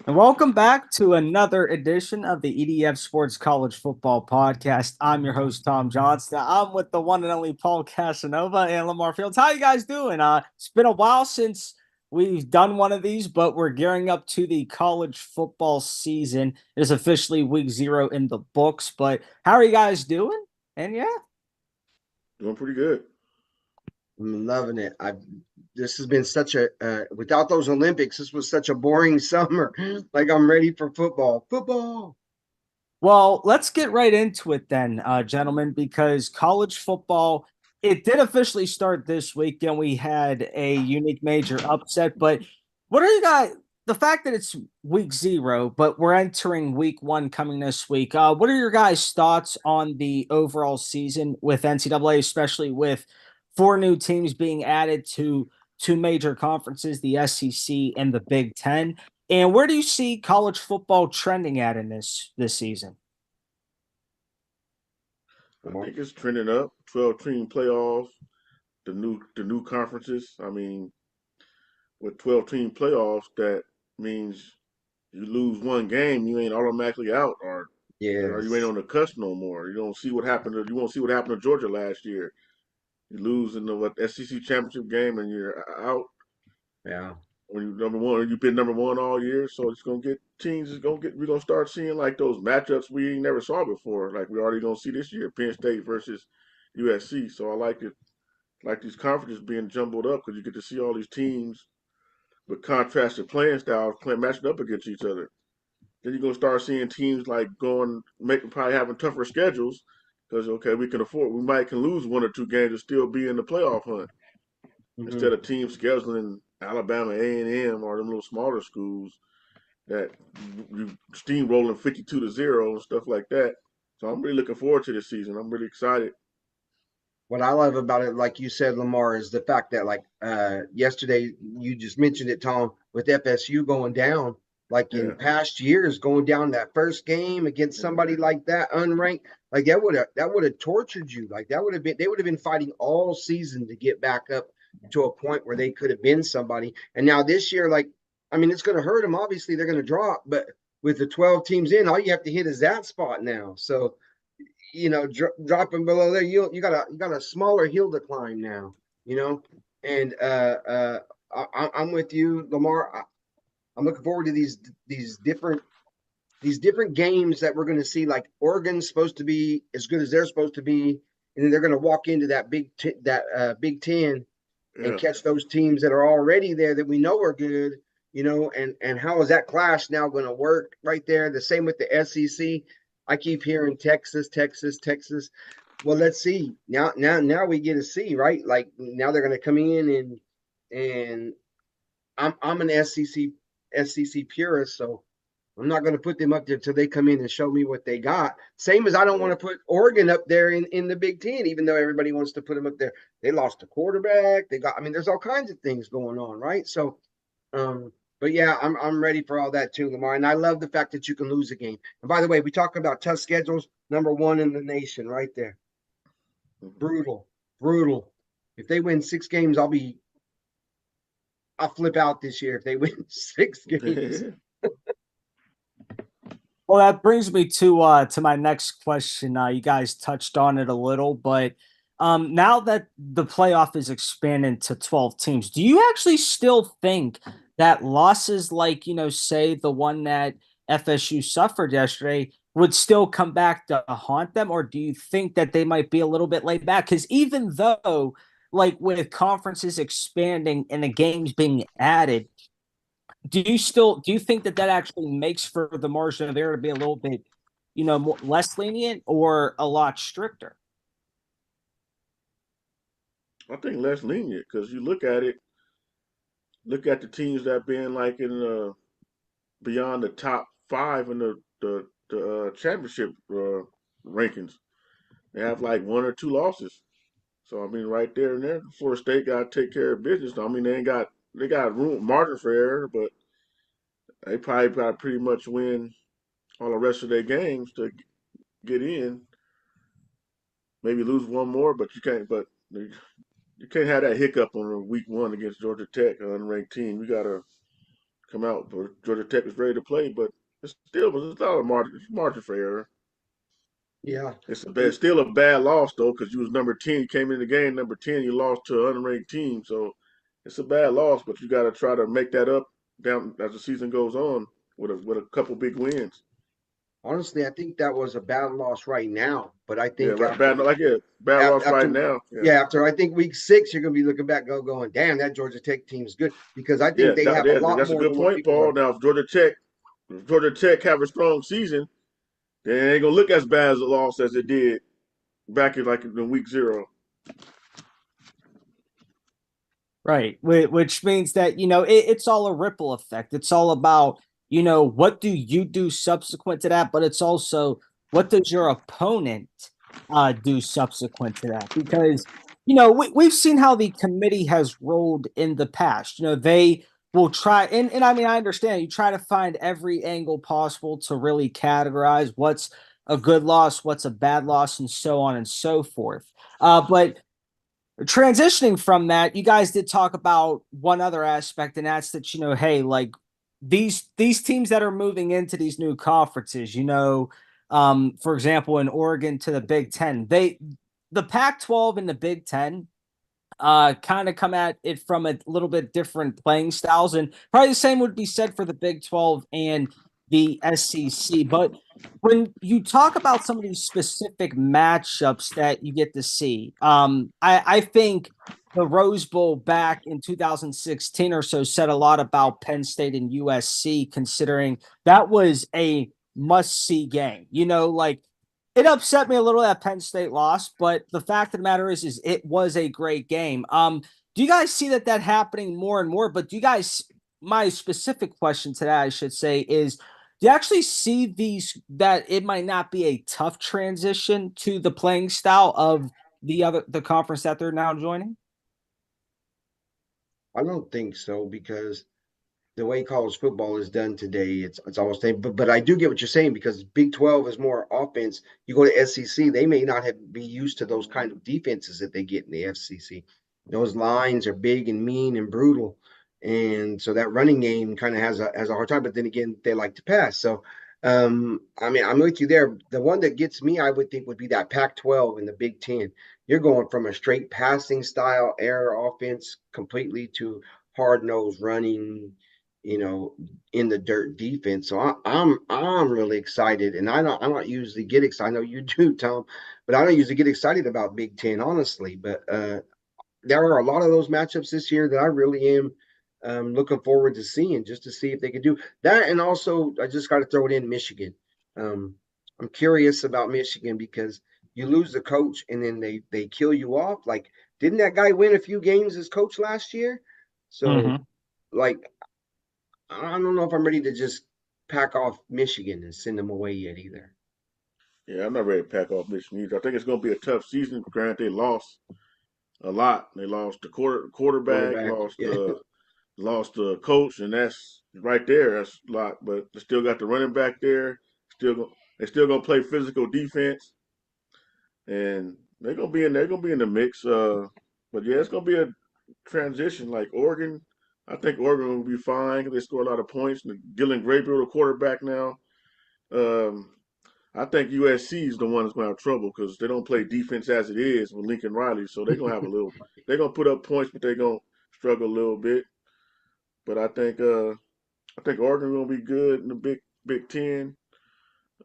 And welcome back to another edition of the EDF Sports College Football Podcast. I'm your host, Tom Johnston. I'm with the one and only Paul Casanova and Lamar Fields. How you guys doing? It's been a while since we've done one of these, but we're gearing up to the college football season. It is officially week 0 in the books. But how are you guys doing? And yeah, Doing pretty good. I'm loving it. This has been such a without those Olympics, this was such a boring summer. Like I'm ready for football. Football. well, let's get right into it then, gentlemen, because college football, it did officially start this week, and we had a unique major upset. But what are you guys, the fact that it's week 0, but we're entering week 1 coming this week, what are your guys' thoughts on the overall season with NCAA, especially with 4 new teams being added to 2 major conferences, the SEC and the Big Ten? And where do you see college football trending at in this season? I think it's trending up. 12-team playoffs, the new conferences. I mean, with 12-team playoffs, that means you lose one game, you ain't automatically out, or you ain't Yes. on the cusp no more. You don't see what happened. You won't see what happened to Georgia last year. You lose in the SEC championship game, and you're out. Yeah. When you number one, you've been number one all year, so it's gonna get teams. Is gonna get. We're gonna start seeing like those matchups we ain't never saw before. Like we already gonna see this year, Penn State versus USC. So I like it, like these conferences being jumbled up because you get to see all these teams with contrasted playing styles playing matching up against each other. Then you're gonna start seeing teams like going, making probably having tougher schedules because okay, we can afford. We might can lose one or two games and still be in the playoff hunt instead Hmm. of teams scheduling Alabama, A&M, or them little smaller schools that you steamrolling 52-0 and stuff like that. So I'm really looking forward to this season. I'm really excited. What I love about it, like you said, Lamar, is the fact that like yesterday you just mentioned it, Tom, with FSU going down. Like in Yeah, past years, going down that first game against somebody like that, unranked, like that would have tortured you. Like that would have been they would have been fighting all season to get back up to a point where they could have been somebody. And now this year, like, I mean, it's going to hurt them. Obviously, they're going to drop, but with the 12 teams in, all you have to hit is that spot now. So dropping below there, you got a smaller hill to climb now. You know, and I'm with you, Lamar. I'm looking forward to these different these different games that we're going to see. Like Oregon's supposed to be as good as they're supposed to be, and then they're going to walk into that Big Ten and yeah. catch those teams that are already there that we know are good. And how is that clash now going to work right there? The same with the SEC. I keep hearing Texas, Texas, Texas. Well, let's see. Now we get to see, right? Like now they're going to come in and I'm an SEC purist, so I'm not going to put them up there till they come in and show me what they got. Same as I don't want Yeah. to put Oregon up there in the Big Ten, even though everybody wants to put them up there. They lost a quarterback. I mean, there's all kinds of things going on, right? So, um, but yeah, I'm ready for all that too, Lamar. And I love the fact that you can lose a game. And by the way, we talk about tough schedules. Number one in the nation, right there. Mhm. Brutal, brutal. If they win 6 games, I'll flip out this year if they win 6 games. Well, that brings me to my next question. You guys touched on it a little, but now that the playoff is expanded to 12 teams, do you actually still think that losses like, say the one that FSU suffered yesterday would still come back to haunt them, or do you think that they might be a little bit laid back? Because even though, like with conferences expanding and the games being added, do you think that that actually makes for the margin of error to be a little bit, less lenient or a lot stricter? I think less lenient because you look at it, look at the teams that been like in beyond the top five in the championship rankings. They have like one or two losses. So I mean, right there and there, Florida State got to take care of business. I mean, they got room margin for error, but they probably got to pretty much win all the rest of their games to get in. Maybe lose one more, but you can't. But you can't have that hiccup on week one against Georgia Tech, an unranked team. You gotta come out, but Georgia Tech was ready to play, but it's still was a lot of margin for error. Yeah. It's still a bad loss though, because you was number 10. You came in the game number 10. You lost to an unranked team, so it's a bad loss. But you got to try to make that up down as the season goes on with a couple big wins. Honestly, I think that was a bad loss right now, but I Yeah, think right. Bad loss right after now. Yeah, yeah, after I think week 6, you're gonna be looking back, going, damn, that Georgia Tech team's good because I think yeah, they have a lot that's a more good than what point, people Paul. are. Now, if Georgia Tech have a strong season, then it ain't gonna look as bad as a loss as it did back in week 0. Right. Which means that, it's all a ripple effect. It's all about, what do you do subsequent to that? But it's also what does your opponent do subsequent to that? Because, we've seen how the committee has rolled in the past. They will try, and I mean, I understand you try to find every angle possible to really categorize what's a good loss, what's a bad loss, and so on and so forth. But transitioning from that, you guys did talk about one other aspect, and that's that, hey, like these teams that are moving into these new conferences, for example, in Oregon to the Big Ten, the Pac-12 and the Big Ten kind of come at it from a little bit different playing styles, and probably the same would be said for the Big 12 and the SEC. But when you talk about some of these specific matchups that you get to see, I think the Rose Bowl back in 2016 or so said a lot about Penn State and USC, considering that was a must-see game. Like it upset me a little that Penn State lost, but the fact of the matter is it was a great game. Do you guys see that happening more and more? But do you guys, my specific question to that, I should say, is do you actually see that it might not be a tough transition to the playing style of the conference that they're now joining? I don't think so because the way college football is done today, it's almost same. But I do get what you're saying because Big 12 is more offense. You go to SEC, they may not have be used to those kind of defenses that they get in the FCC. Those lines are big and mean and brutal, and so that running game kind of has a hard time. But then again, they like to pass. So, I mean, I'm with you there. The one that gets me, I would think, would be that Pac-12 and the Big Ten. You're going from a straight passing style air offense completely to hard nosed running, you know, in the dirt defense. So I'm really excited, and I don't usually get excited. I know you do, Tom, but I don't usually get excited about Big Ten, honestly. But there are a lot of those matchups this year that I really am looking forward to seeing, just to see if they can do that. And also, I just got to throw it in Michigan. Um, I'm curious about Michigan because you lose the coach and then they kill you off. Like, didn't that guy win a few games as coach last year? So, Mm-hmm. like, I don't know if I'm ready to just pack off Michigan and send them away yet either. Yeah, I'm not ready to pack off Michigan either. I think it's going to be a tough season. Granted, they lost a lot. They lost the quarterback, Quarterback, yeah. lost the coach, and that's right there. That's a lot. But they still got the running back there. They still gonna play physical defense, and they're gonna be in. They're gonna be in the mix. But yeah, it's gonna be a transition. Like Oregon, I think Oregon will be fine. They score a lot of points. Dylan Gabriel, the quarterback now. Um, I think USC is the one that's going to have trouble because they don't play defense as it is with Lincoln Riley. So they're going to have a little. They're going to put up points, but they're going to struggle a little bit. But I think Oregon going to be good in the Big Ten.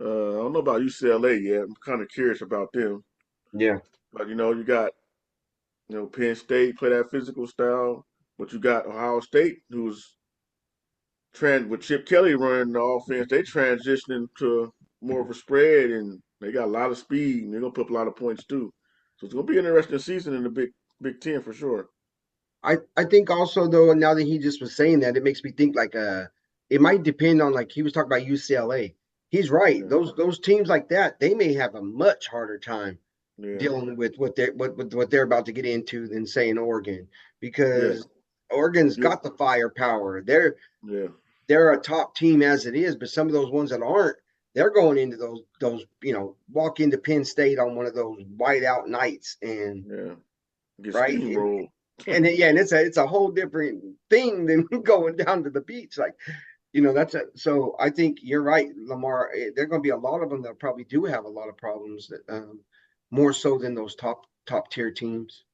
I don't know about UCLA yet. I'm kind of curious about them. Yeah. But you got Penn State play that physical style, but you got Ohio State who's with Chip Kelly running the offense. They transitioning to more of a spread, and they got a lot of speed, and they're gonna put up a lot of points too. So it's gonna be an interesting season in the Big Ten for sure. I think also though, now that he just was saying that, it makes me think like it might depend on, like he was talking about UCLA. He's right. Yeah, Those teams like that, they may have a much harder time yeah, dealing with what they're about to get into than say in Oregon, yeah, because Oregon's you, got the firepower. yeah, They're a top team as it is, but some of those ones that aren't, they're going into those walk into Penn State on one of those whiteout nights and yeah. Get right. steamrolled. And yeah, and it's a whole different thing than going down to the beach. Like, so I think you're right, Lamar. There are going to be a lot of them that probably do have a lot of problems that more so than those top tier teams.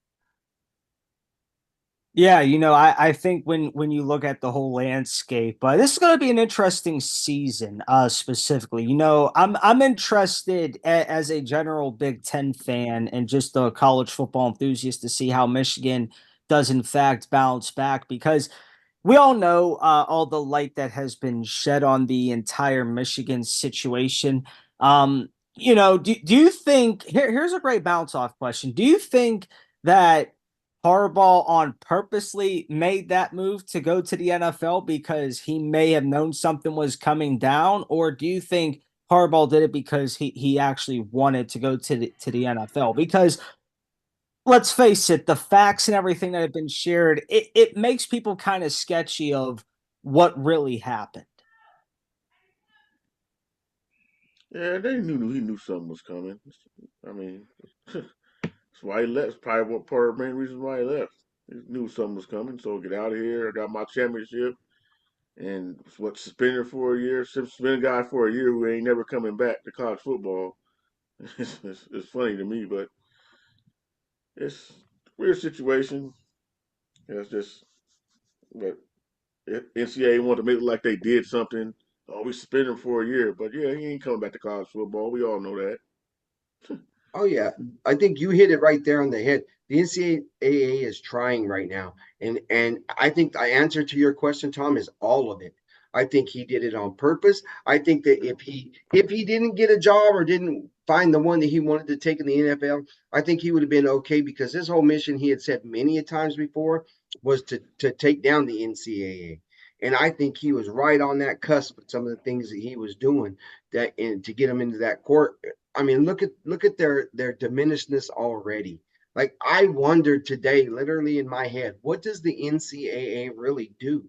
Yeah, I think when you look at the whole landscape, this is going to be an interesting season, specifically. I'm interested as a general Big Ten fan and just a college football enthusiast to see how Michigan does in fact bounce back because we all know all the light that has been shed on the entire Michigan situation. Do you think here's a great bounce off question. Do you think that Harbaugh on purposely made that move to go to the NFL because he may have known something was coming down, or do you think Harbaugh did it because he actually wanted to go to the NFL? Because let's face it, the facts and everything that have been shared, it makes people kind of sketchy of what really happened. Yeah, they knew he knew something was coming. I mean, that's why he left. It's probably one part of the main reason why he left. He knew something was coming, so get out of here. I got my championship, and what suspended for a year, suspend a guy for a year who ain't never coming back to college football. It's funny to me, but it's a weird situation. It's just, but NCAA wanted to make it like they did something. Oh, we suspended him for a year, but yeah, he ain't coming back to college football. We all know that. Oh yeah, I think you hit it right there on the head. The NCAA is trying right now, and I think the answer to your question, Tom, is all of it. I think he did it on purpose. I think that if he didn't get a job or didn't find the one that he wanted to take in the NFL, I think he would have been okay because his whole mission, he had said many a times before, was to take down the NCAA. And I think he was right on that cusp with some of the things that he was doing that and to get him into that court. I mean, look at their diminishedness already. Like I wondered today, literally in my head, what does the NCAA really do?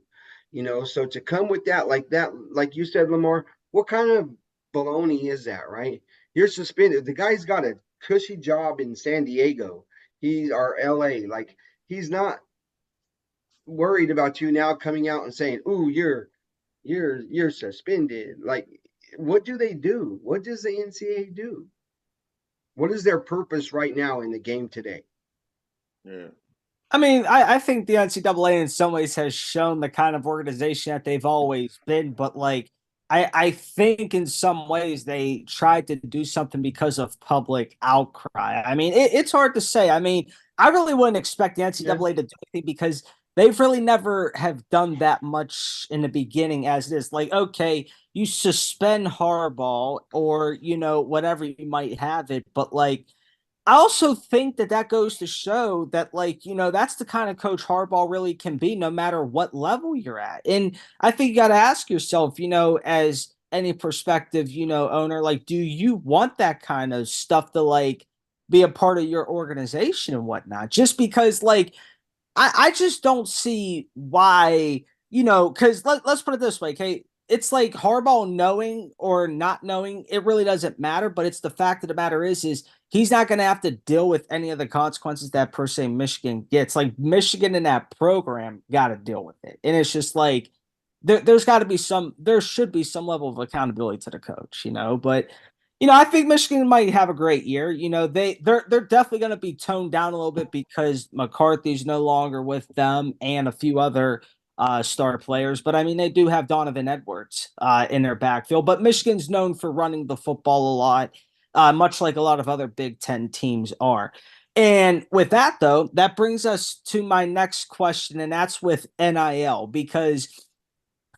So to come with that, like you said, Lamar, what kind of baloney is that, right? You're suspended. The guy's got a cushy job in San Diego. He's our LA. Like he's not worried about you now coming out and saying, "Ooh, you're suspended." Like, what do they do? What does the NCAA do? What is their purpose right now in the game today? Yeah. I mean, I think the NCAA in some ways has shown the kind of organization that they've always been, but like I think in some ways they tried to do something because of public outcry. I mean, it's hard to say. I mean, I really wouldn't expect the Yeah. NCAA to do anything because they've really never have done that much in the beginning as it is. Like, okay, you suspend Harbaugh or, whatever you might have it, but like I also think that goes to show that, like, that's the kind of coach Harbaugh really can be no matter what level you're at. And I think you got to ask yourself, as any prospective, owner, like, do you want that kind of stuff to, like, be a part of your organization and whatnot? Just because, like, I just don't see why, because let's put it this way, okay? It's like Harbaugh knowing or not knowing, it really doesn't matter. But it's the fact of the matter is he's not going to have to deal with any of the consequences that per se Michigan gets. Like Michigan in that program got to deal with it, and it's just like there should be some level of accountability to the coach, But I think Michigan might have a great year. They're definitely going to be toned down a little bit because McCarthy's no longer with them and a few other star players. But I mean, they do have Donovan Edwards in their backfield. But Michigan's known for running the football a lot, much like a lot of other Big Ten teams are. And with that, though, that brings us to my next question, and that's with NIL because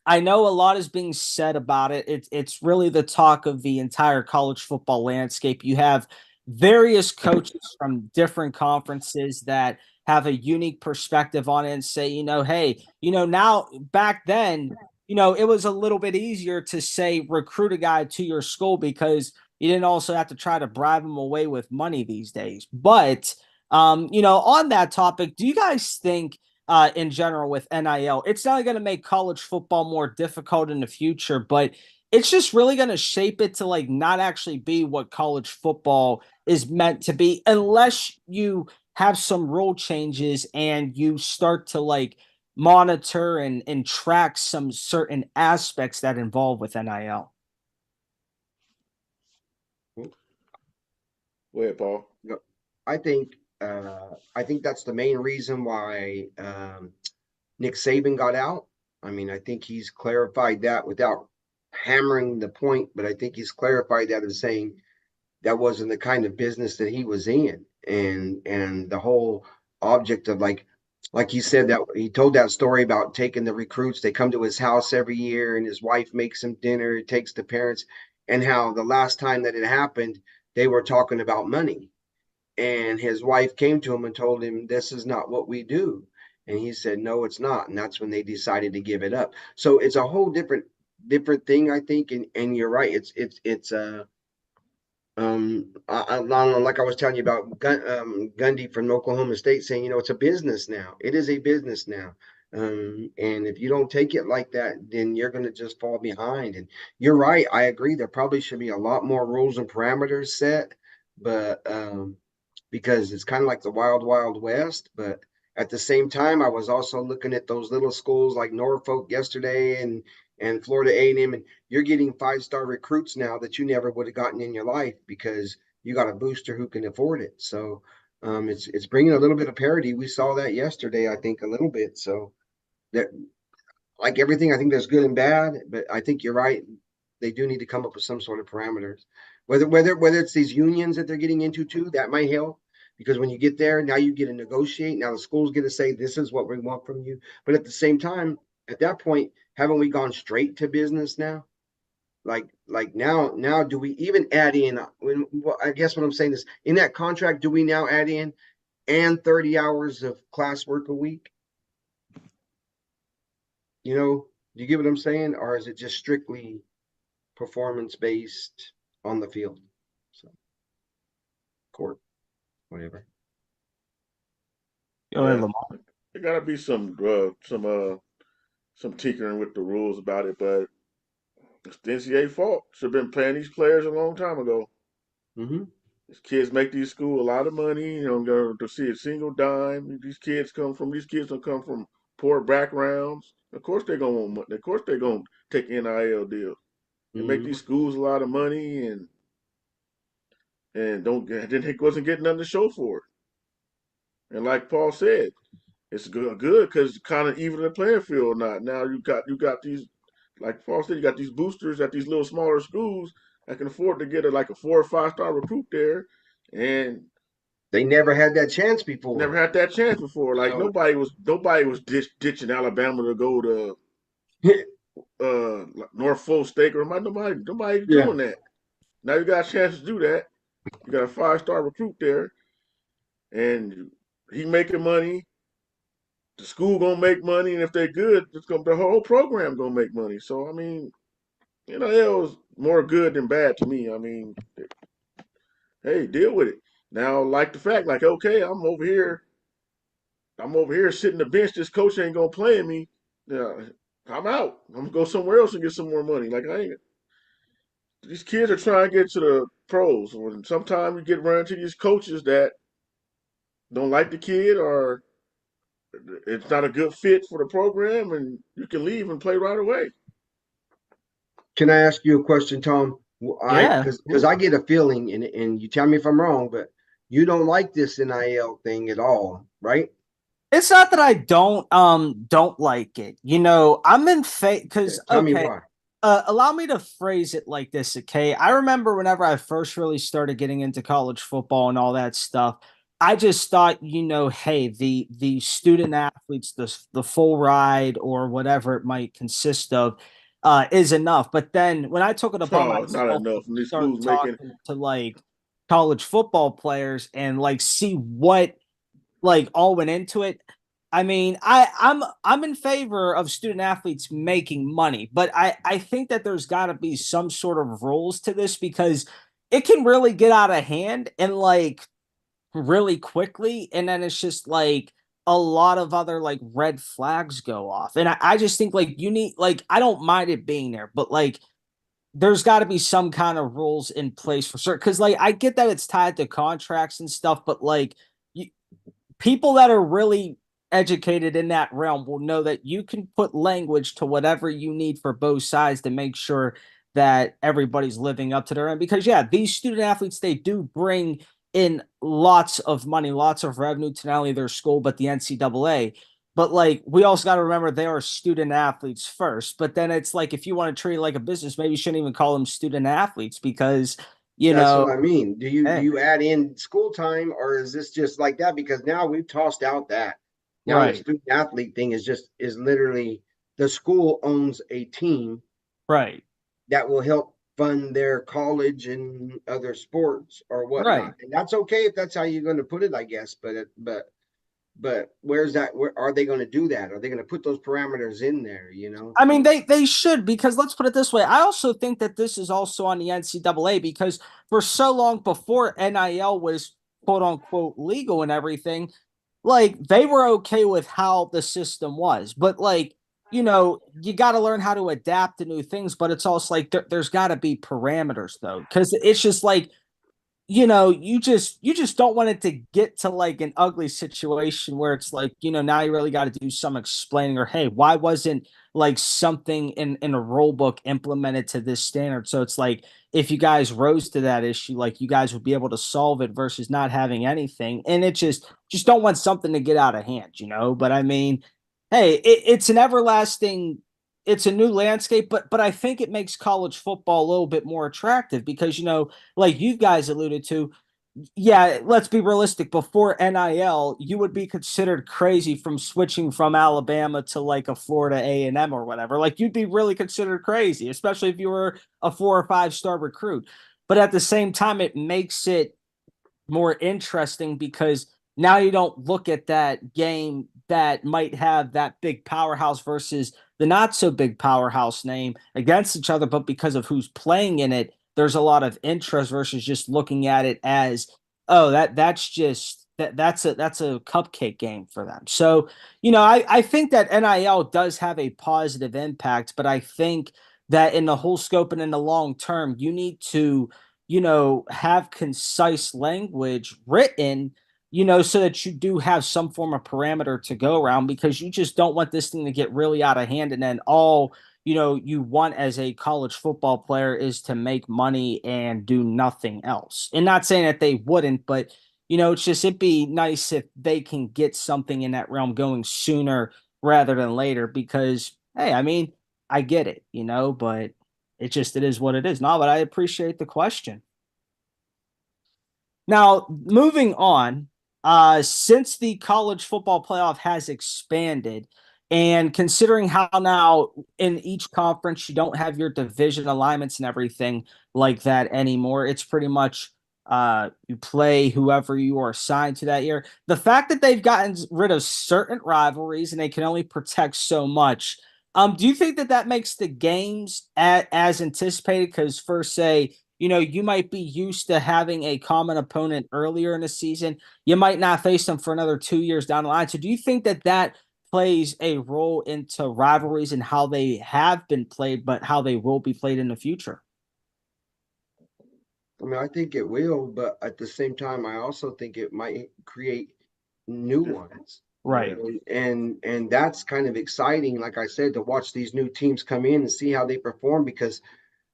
I know a lot is being said about it. It's really the talk of the entire college football landscape. You have various coaches from different conferences that have a unique perspective on it and say, hey, now back then, it was a little bit easier to say recruit a guy to your school because you didn't also have to try to bribe him away with money these days. But on that topic, do you guys think in general with NIL. It's not going to make college football more difficult in the future, but it's just really going to shape it to like not actually be what college football is meant to be unless you have some rule changes and you start to like monitor and track some certain aspects that involve with NIL. Go ahead, Paul. No, I think I think that's the main reason why Nick Saban got out. I mean, I think he's clarified that without hammering the point, but I think he's clarified that as saying that wasn't the kind of business that he was in, and the whole object of like he said that he told that story about taking the recruits. They come to his house every year, and his wife makes him dinner, takes the parents, and how the last time that it happened, they were talking about money, and his wife came to him and told him, "This is not what we do." And he said, "No, it's not." And that's when they decided to give it up. So it's a whole different thing, I think. And you're right. I don't know, like I was telling you about Gundy from Oklahoma State saying, it's a business now. It is a business now. And if you don't take it like that, then you're going to just fall behind. And you're right. I agree. There probably should be a lot more rules and parameters set, but because it's kind of like the wild, wild west. But at the same time, I was also looking at those little schools like Norfolk yesterday and Florida A&M, and you're getting 5-star recruits now that you never would have gotten in your life because you got a booster who can afford it. So it's bringing a little bit of parity. We saw that yesterday, I think, a little bit. So that, like everything, I think there's good and bad, but I think you're right. They do need to come up with some sort of parameters. Whether it's these unions that they're getting into too, that might help because when you get there, now you get to negotiate. Now the schools get to say this is what we want from you. But at the same time, at that point, haven't we gone straight to business now? Like now, do we even add in? Well, I guess what I'm saying is, in that contract, do we now add in and 30 hours of classwork a week? Do you get what I'm saying, or is it just strictly performance based on the field? So, court, whatever. Go ahead, Yeah, Lamar. there gotta be some tinkering with the rules about it, but it's the NCAA fault. Should have been paying these players a long time ago. Mm-hmm. These kids make these schools a lot of money. Go to see a single dime. These kids don't come from poor backgrounds. Of course they're gonna want money. Of course they're gonna take NIL deals. They make Mm-hmm. these schools a lot of money and don't get then they wasn't getting nothing to show for it. And like Paul said, it's good because kind of even the playing field. Not now you got these like Paul said, you got these boosters at these little smaller schools that can afford to get like a 4 or 5 star recruit there, and They never had that chance never before. had that chance before. Like So nobody was ditching Alabama to go to Norfolk State or nobody yeah. doing that. Now you got a chance to do that. You got a 5 star recruit there, and he making money. The school gonna make money, and if they're good, the whole program gonna make money. So I mean, it was more good than bad to me. I mean, hey, deal with it. Now, like the fact, like, okay, I'm over here sitting the bench. This coach ain't gonna play me. Yeah, I'm out. I'm gonna go somewhere else and get some more money. Like I ain't. These kids are trying to get to the pros. And sometimes you get run into these coaches that don't like the kid or it's not a good fit for the program, and you can leave and play right away. Can I ask you a question, Tom? I Yeah. because I get a feeling, and you tell me if I'm wrong, but you don't like this NIL thing at all, right? It's not that I don't like it. I'm in favor Okay, because tell me okay, why. allow me to phrase it like this, okay? I remember whenever I first really started getting into college football and all that stuff, I just thought, hey, the student athletes, the full ride or whatever it might consist of, is enough. But then when I took it upon Oh, it's not myself to enough. And these start schools making talking to like college football players and like see what like all went into it. I mean, I'm in favor of student athletes making money, but I think that there's got to be some sort of rules to this because it can really get out of hand and like really quickly, and then it's just like a lot of other like red flags go off. And I just think like you need like I don't mind it being there, but like there's got to be some kind of rules in place for certain because like I get that it's tied to contracts and stuff, but like people that are really educated in that realm will know that you can put language to whatever you need for both sides to make sure that everybody's living up to their end. Because yeah, these student athletes, they do bring in lots of money, lots of revenue to not only their school but the NCAA. But like, we also got to remember they are student athletes first. But then it's like, if you want to treat it like a business, maybe you shouldn't even call them student athletes because, you That's what know, I mean. Do hey, you add in school time, or is this just like that? Because now we've tossed out that. Now the right, student athlete thing is literally the school owns a team right, that will help fund their college and other sports or right. whatnot. And that's okay if that's how you're going to put it, I guess. But where's that? Where are they going to do that? Are they going to put those parameters in there? You know? I mean, they should, because let's put it this way. I also think that this is also on the NCAA, because for so long before NIL was quote unquote legal and everything, like they were okay with how the system was. But like, you got to learn how to adapt to new things. But it's also like there's got to be parameters though, because it's just like, you just don't want it to get to like an ugly situation where it's like, now you really got to do some explaining, or hey, why wasn't like something in a rule book implemented to this standard? So it's like, if you guys rose to that issue, like you guys would be able to solve it versus not having anything. And it just don't want something to get out of hand. But I mean, hey, it's an everlasting, it's a new landscape, but I think it makes college football a little bit more attractive because like you guys alluded to, yeah, let's be realistic. Before NIL, you would be considered crazy from switching from Alabama to like a Florida A&M or whatever. Like you'd be really considered crazy, especially if you were a 4 or 5 star recruit. But at the same time, it makes it more interesting because now you don't look at that game that might have that big powerhouse versus the not so big powerhouse name against each other, but because of who's playing in it, there's a lot of interest versus just looking at it as, oh, that's just that's a cupcake game for them. So, I think that NIL does have a positive impact, but I think that in the whole scope and in the long term, you need to have concise language written, so that you do have some form of parameter to go around, because you just don't want this thing to get really out of hand. And then all, you want as a college football player is to make money and do nothing else. And not saying that they wouldn't, but, it'd be nice if they can get something in that realm going sooner rather than later, because, hey, I mean, I get it, but it is what it is. No, but I appreciate the question. Now, moving on, since the college football playoff has expanded, and considering how now in each conference you don't have your division alignments and everything like that anymore, it's pretty much you play whoever you are assigned to that year. The fact that they've gotten rid of certain rivalries and they can only protect so much, do you think that that makes the games as anticipated? Because for say, you might be used to having a common opponent earlier in the season. You might not face them for another 2 years down the line. So do you think that that plays a role into rivalries and how they have been played, but how they will be played in the future? I mean, I think it will, but at the same time, I also think it might create new Different. ones. Yeah. Right. And that's kind of exciting, like I said, to watch these new teams come in and see how they perform. Because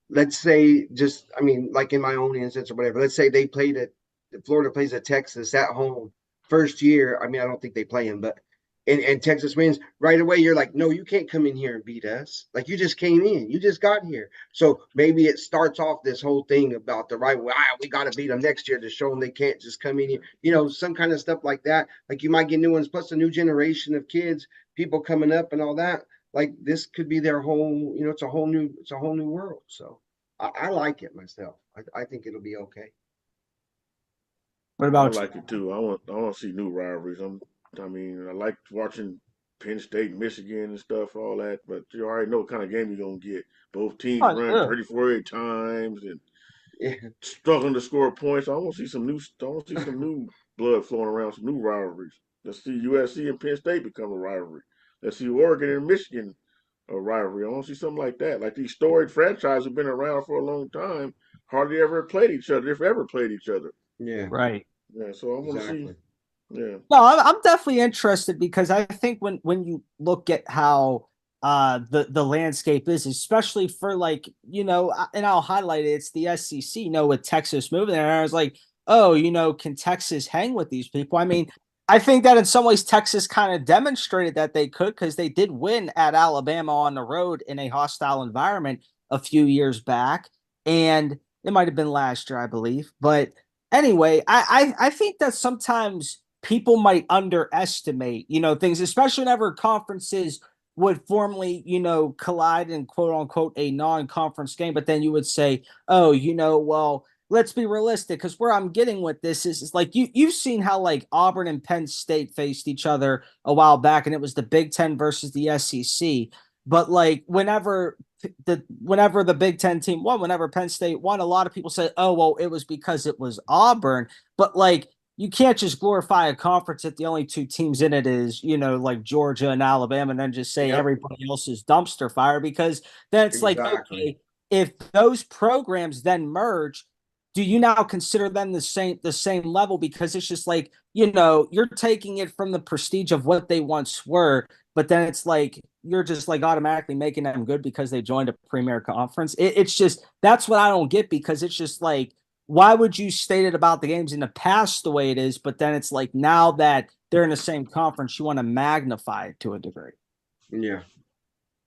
let's say, just I mean, like in my own instance or whatever, let's say they played at Florida plays at Texas at home first year. I mean, I don't think they play them, but and Texas wins right away. You're like, no, you can't come in here and beat us. Like you just came in, you just got here. So maybe it starts off this whole thing about the right way. We got to beat them next year to show them they can't just come in here. Some kind of stuff like that. Like you might get new ones, plus a new generation of kids, people coming up and all that. Like this could be their whole, it's a whole new world. So I like it myself. I think it'll be okay. What I about like it too. I want to see new rivalries. I mean, I like watching Penn State, Michigan, and stuff, all that. But you already know what kind of game you're gonna get. Both teams you? run Yeah. 34 times and Yeah. struggling to score points. I want to see some new. I want to see some new blood flowing around, some new rivalries. Let's see USC and Penn State become a rivalry. Let's see Oregon and Michigan a rivalry. I want to see something like that. Like these storied franchises have been around for a long time, hardly ever played each other, if ever played each other. Yeah. Right. Yeah, so I want to see Exactly. Yeah. No, I'm definitely interested because I think when you look at how the landscape is, especially for like, and I'll highlight it, it's the SEC, with Texas moving there. And I was like, oh, can Texas hang with these people? I mean, I think that in some ways Texas kind of demonstrated that they could because they did win at Alabama on the road in a hostile environment a few years back. And it might have been last year, I believe. But anyway, I think that sometimes people might underestimate, things, especially whenever conferences would formally, collide in quote unquote a non-conference game. But then you would say, oh, well, let's be realistic, because where I'm getting with this is like you've seen how like Auburn and Penn State faced each other a while back, and it was the Big Ten versus the SEC. But like whenever the Big Ten team won, whenever Penn State won, a lot of people said, oh, well, it was because it was Auburn. But like you can't just glorify a conference if the only two teams in it is, like Georgia and Alabama, and then just say Yep, everybody else is dumpster fire, because then it's like, exactly. okay, if those programs then merge, do you now consider them the same level? Because it's just like, you're taking it from the prestige of what they once were, but then it's like you're just like automatically making them good because they joined a premier conference. It's just that's what I don't get, because it's just like, why would you state it about the games in the past the way it is, but then it's like now that they're in the same conference, you want to magnify it to a degree. Yeah.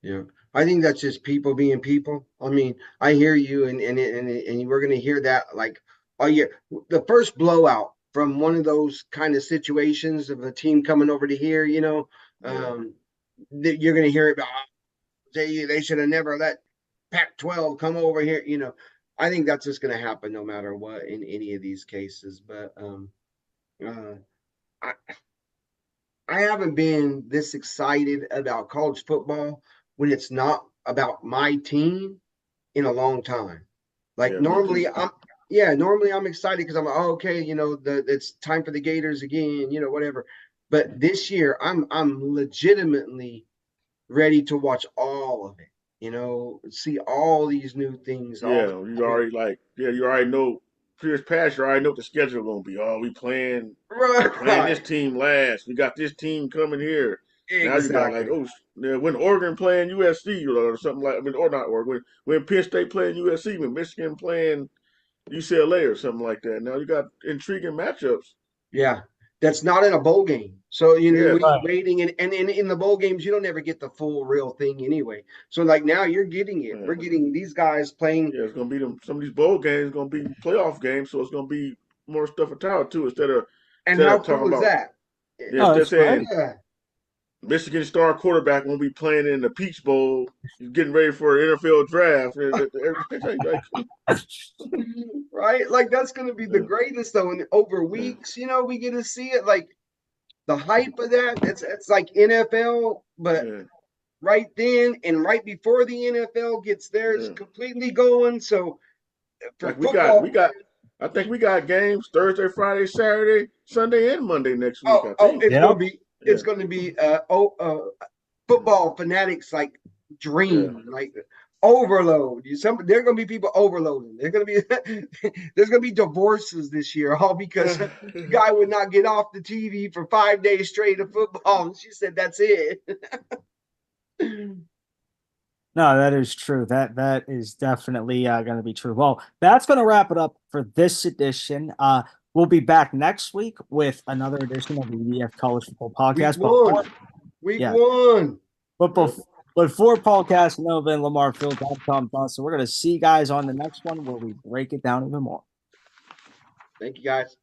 Yeah, I think that's just people being people. I mean, I hear you, and we're gonna hear that like all year. The first blowout from one of those kind of situations of a team coming over to here, Yeah. you're gonna hear about they should have never let Pac-12 come over here. I think that's just gonna happen no matter what in any of these cases. But uh, I I haven't been this excited about college football when it's not about my team in a long time. Like Yeah. Me too. normally I'm excited because I'm like, oh, okay, it's time for the Gators again, whatever. But this year I'm legitimately ready to watch all of it, see all these new things, all Yeah. the You already like. Yeah. You already know. Years past, you already know what the schedule gonna be. Oh, we playing this right, team last. We got this team coming here. Now you got like, exactly. oh, yeah, when Oregon playing USC or something like, I mean, or not Oregon, when Penn State playing USC, when Michigan playing UCLA or something like that. Now you got intriguing matchups. Yeah, that's not in a bowl game. So Yeah, when you're waiting, and in the bowl games, you don't ever get the full real thing anyway. So like now you're getting it. We're yeah, getting these guys playing. yeah. It's gonna be them. Some of these bowl games gonna be playoff games, so it's gonna be more stuff to talk to And instead how of talking cool is about. that? Yeah, Oh, instead of that's great. saying Yeah, Michigan star quarterback won't be playing in the Peach Bowl. He's getting ready for an NFL draft. right. Like that's going to be the Yeah, greatest though. And over yeah, weeks, we get to see it. Like the hype of that. It's like NFL, but yeah, right then and right before the NFL gets theirs yeah. completely going. So for Like we football. got. I think we got games Thursday, Friday, Saturday, Sunday, and Monday next week. I Oh, think. it's gonna Yep. be Yeah, football fanatics like yeah. dream like overload. There are gonna be people overloading. There's gonna be divorces this year, all because the guy would not get off the TV for 5 days straight of football, and she said that's it. No, that is true. That is definitely going to be true. Well, that's going to wrap it up for this edition. We'll be back next week with another edition of the EDF College Football Week Podcast. But one, week yeah, one. but Yep. before, but for Paul Casanova and LamarField.com, so we're going to see you guys on the next one where we break it down even more. Thank you guys.